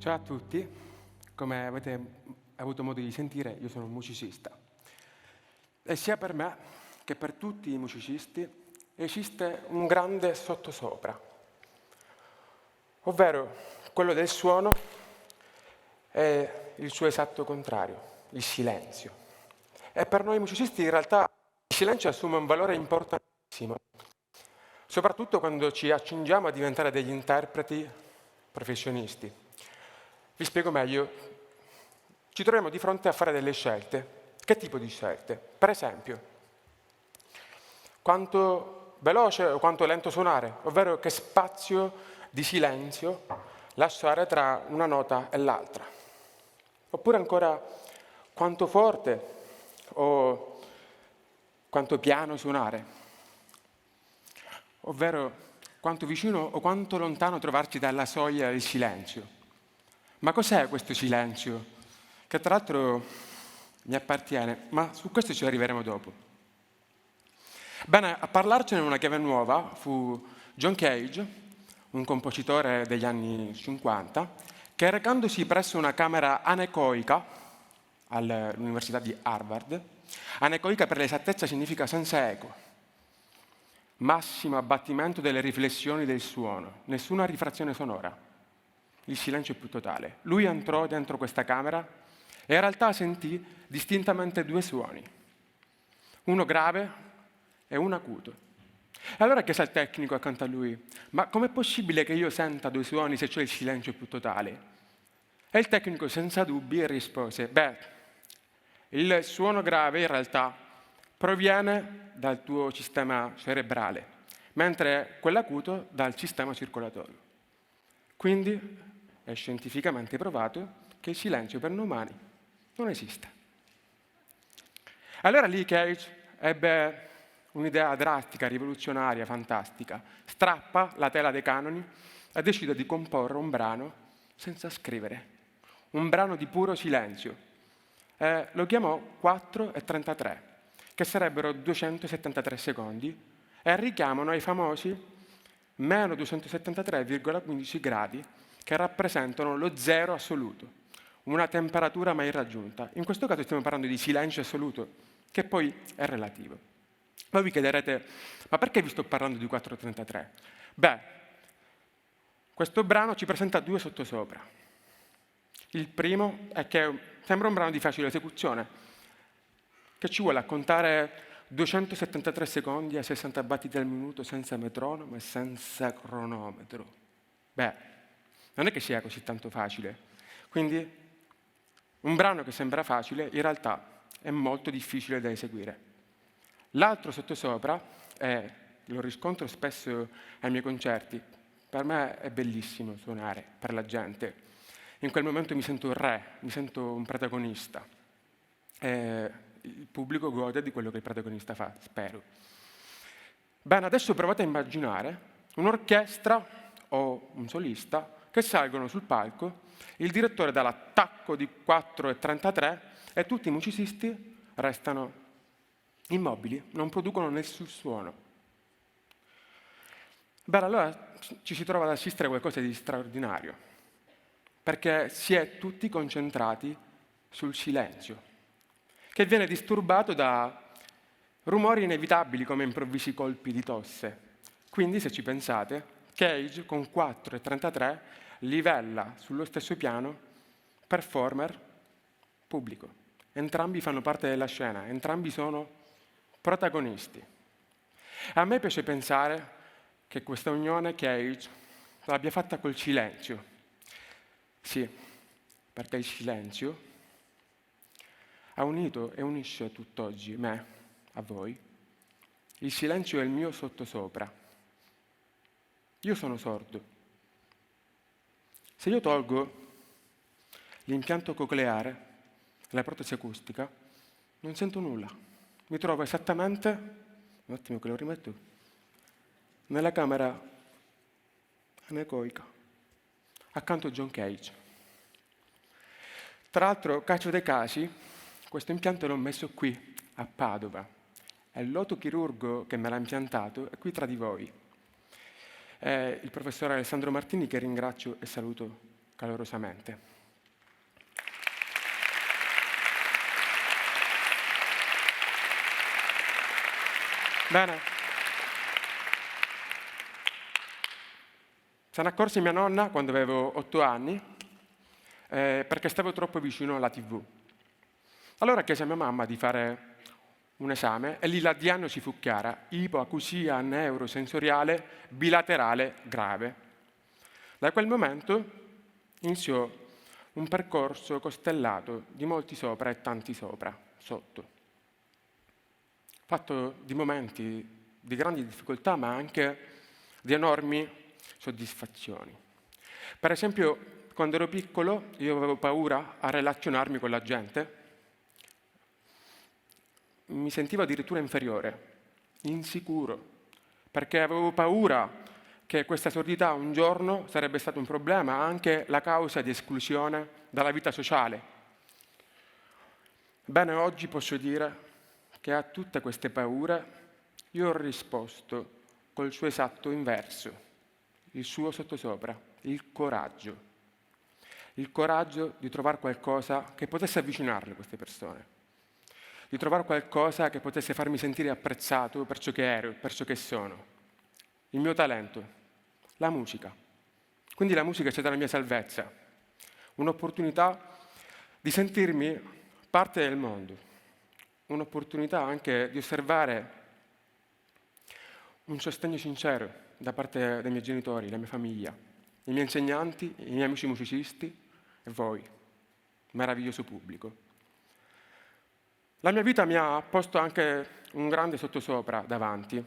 Ciao a tutti, come avete avuto modo di sentire, io sono un musicista. E sia per me che per tutti i musicisti esiste un grande sottosopra, ovvero quello del suono e il suo esatto contrario, il silenzio. E per noi musicisti in realtà il silenzio assume un valore importantissimo, soprattutto quando ci accingiamo a diventare degli interpreti professionisti. Vi spiego meglio. Ci troviamo di fronte a fare delle scelte. Che tipo di scelte? Per esempio, quanto veloce o quanto lento suonare, ovvero che spazio di silenzio lasciare tra una nota e l'altra. Oppure ancora quanto forte o quanto piano suonare, ovvero quanto vicino o quanto lontano trovarci dalla soglia del silenzio. Ma cos'è questo silenzio? Che tra l'altro mi appartiene, ma su questo ci arriveremo dopo. Bene, a parlarcene in una chiave nuova fu John Cage, un compositore degli anni 50, che recandosi presso una camera anecoica all'Università di Harvard, anecoica per l'esattezza significa senza eco, massimo abbattimento delle riflessioni del suono, nessuna rifrazione sonora. Il silenzio più totale. Lui entrò dentro questa camera e in realtà sentì distintamente due suoni, uno grave e uno acuto. E allora chiese al tecnico accanto a lui: ma com'è possibile che io senta due suoni se c'è il silenzio più totale? E il tecnico senza dubbi rispose: il suono grave in realtà proviene dal tuo sistema cerebrale, mentre quell'acuto dal sistema circolatorio. Quindi è scientificamente provato che il silenzio per noi umani non esiste. Allora lì Cage ebbe un'idea drastica, rivoluzionaria, fantastica. Strappa la tela dei canoni e decide di comporre un brano senza scrivere, un brano di puro silenzio. Lo chiamò 4:33, che sarebbero 273 secondi, e richiamano ai famosi meno 273,15 gradi, che rappresentano lo zero assoluto, una temperatura mai raggiunta. In questo caso stiamo parlando di silenzio assoluto, che poi è relativo. Voi vi chiederete: ma perché vi sto parlando di 4:33? Questo brano ci presenta due sottosopra. Il primo è che sembra un brano di facile esecuzione, che ci vuole a contare 273 secondi a 60 battiti al minuto senza metronomo e senza cronometro. Non è che sia così tanto facile. Quindi un brano che sembra facile in realtà è molto difficile da eseguire. L'altro sottosopra, e lo riscontro spesso ai miei concerti, per me è bellissimo suonare per la gente. In quel momento mi sento un re, mi sento un protagonista. E il pubblico gode di quello che il protagonista fa, spero. Adesso provate a immaginare un'orchestra o un solista che salgono sul palco, il direttore dà l'attacco di 4:33 e tutti i musicisti restano immobili, non producono nessun suono. Allora ci si trova ad assistere a qualcosa di straordinario, perché si è tutti concentrati sul silenzio, che viene disturbato da rumori inevitabili come improvvisi colpi di tosse. Quindi, se ci pensate, Cage con 4:33 livella sullo stesso piano performer, pubblico. Entrambi fanno parte della scena, entrambi sono protagonisti. A me piace pensare che questa unione Cage l'abbia fatta col silenzio. Sì, perché il silenzio ha unito e unisce tutt'oggi me a voi. Il silenzio è il mio sottosopra. Io sono sordo. Se io tolgo l'impianto cocleare, la protesi acustica, non sento nulla. Mi trovo esattamente, un attimo che lo rimetto, nella camera anecoica, accanto a John Cage. Tra l'altro, caso dei casi, questo impianto l'ho messo qui, a Padova. È l'otochirurgo che me l'ha impiantato, è qui tra di voi. È il professore Alessandro Martini, che ringrazio e saluto calorosamente. Bene. Se ne accorse mia nonna quando avevo 8 anni, perché stavo troppo vicino alla TV. Allora chiese a mia mamma di fare un esame e lì la diagnosi fu chiara: ipoacusia neurosensoriale bilaterale grave. Da quel momento iniziò un percorso costellato di molti sopra e tanti sotto, fatto di momenti di grandi difficoltà ma anche di enormi soddisfazioni. Per esempio, quando ero piccolo io avevo paura a relazionarmi con la gente, mi sentivo addirittura inferiore, insicuro, perché avevo paura che questa sordità un giorno sarebbe stato un problema, anche la causa di esclusione dalla vita sociale. Bene, oggi posso dire che a tutte queste paure io ho risposto col suo esatto inverso, il suo sottosopra, il coraggio. Il coraggio di trovare qualcosa che potesse avvicinarle a queste persone, di trovare qualcosa che potesse farmi sentire apprezzato per ciò che ero, per ciò che sono. Il mio talento, la musica. Quindi la musica è stata la mia salvezza, un'opportunità di sentirmi parte del mondo, un'opportunità anche di osservare un sostegno sincero da parte dei miei genitori, la mia famiglia, i miei insegnanti, i miei amici musicisti e voi, meraviglioso pubblico. La mia vita mi ha posto anche un grande sottosopra davanti,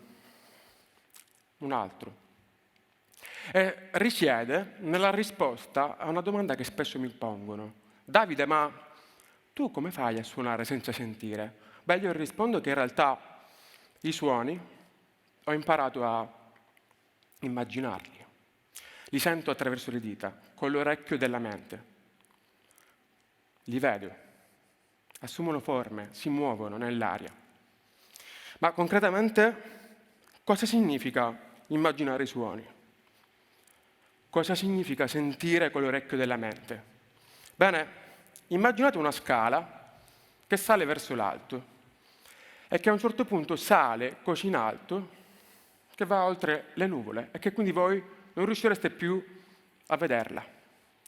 un altro, e risiede nella risposta a una domanda che spesso mi pongono. Davide, ma tu come fai a suonare senza sentire? Beh, io rispondo che in realtà i suoni ho imparato a immaginarli. Li sento attraverso le dita, con l'orecchio della mente. Li vedo, assumono forme, si muovono nell'aria. Ma concretamente cosa significa immaginare i suoni? Cosa significa sentire con l'orecchio della mente? Bene, immaginate una scala che sale verso l'alto e che a un certo punto sale così in alto che va oltre le nuvole e che quindi voi non riuscireste più a vederla.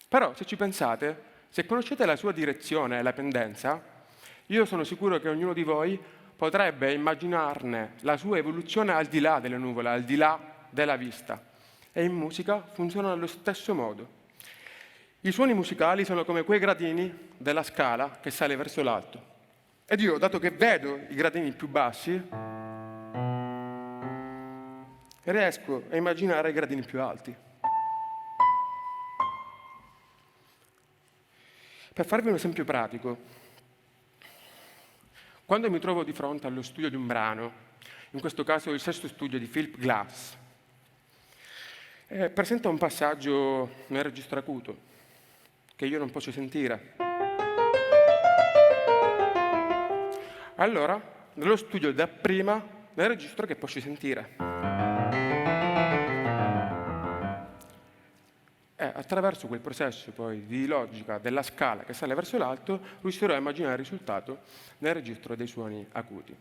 Però se ci pensate, se conoscete la sua direzione e la pendenza, io sono sicuro che ognuno di voi potrebbe immaginarne la sua evoluzione al di là delle nuvole, al di là della vista. E in musica funziona allo stesso modo. I suoni musicali sono come quei gradini della scala che sale verso l'alto. Ed io, dato che vedo i gradini più bassi, riesco a immaginare i gradini più alti. Per farvi un esempio pratico, quando mi trovo di fronte allo studio di un brano, in questo caso il sesto studio di Philip Glass, presenta un passaggio nel registro acuto che io non posso sentire. Allora, nello studio dapprima nel registro che posso sentire. E attraverso quel processo poi di logica della scala che sale verso l'alto, riuscirò a immaginare il risultato nel registro dei suoni acuti.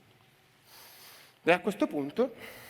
E a questo punto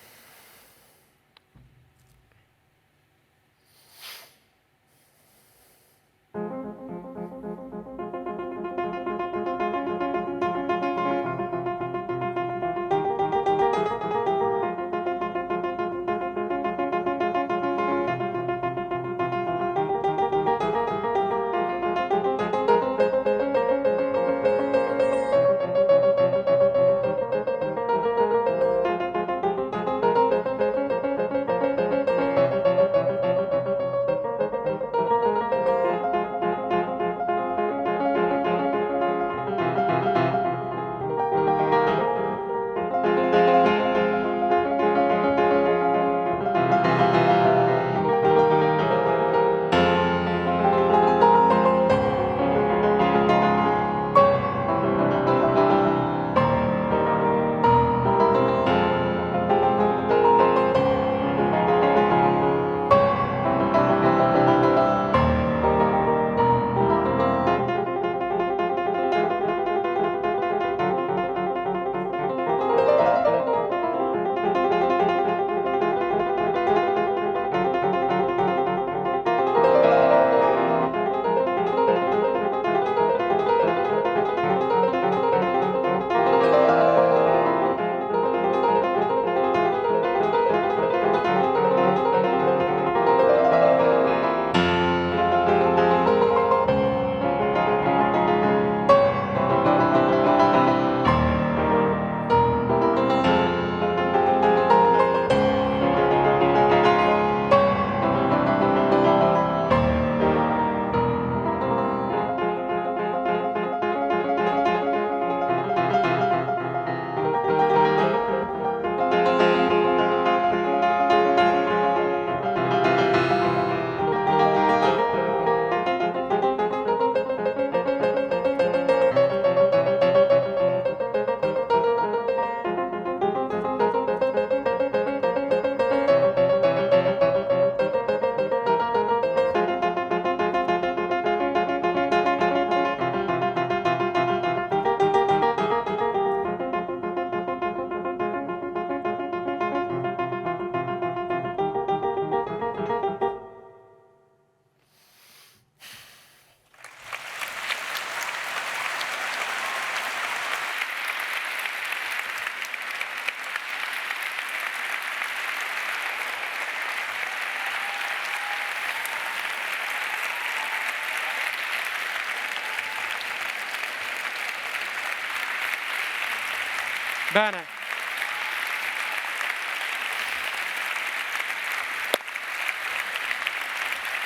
Bene.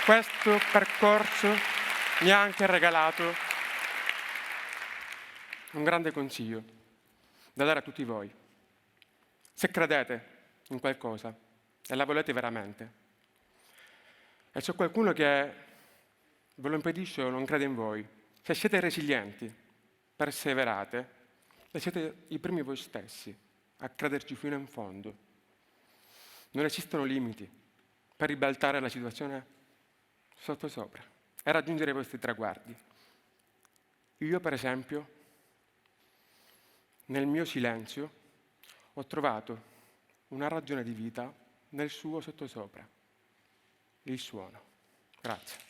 Questo percorso mi ha anche regalato un grande consiglio da dare a tutti voi. Se credete in qualcosa e la volete veramente, e c'è qualcuno che ve lo impedisce o non crede in voi, se siete resilienti, perseverate, e siete i primi voi stessi a crederci fino in fondo. Non esistono limiti per ribaltare la situazione sottosopra e raggiungere questi traguardi. Io, per esempio, nel mio silenzio ho trovato una ragione di vita nel suo sottosopra, il suono. Grazie.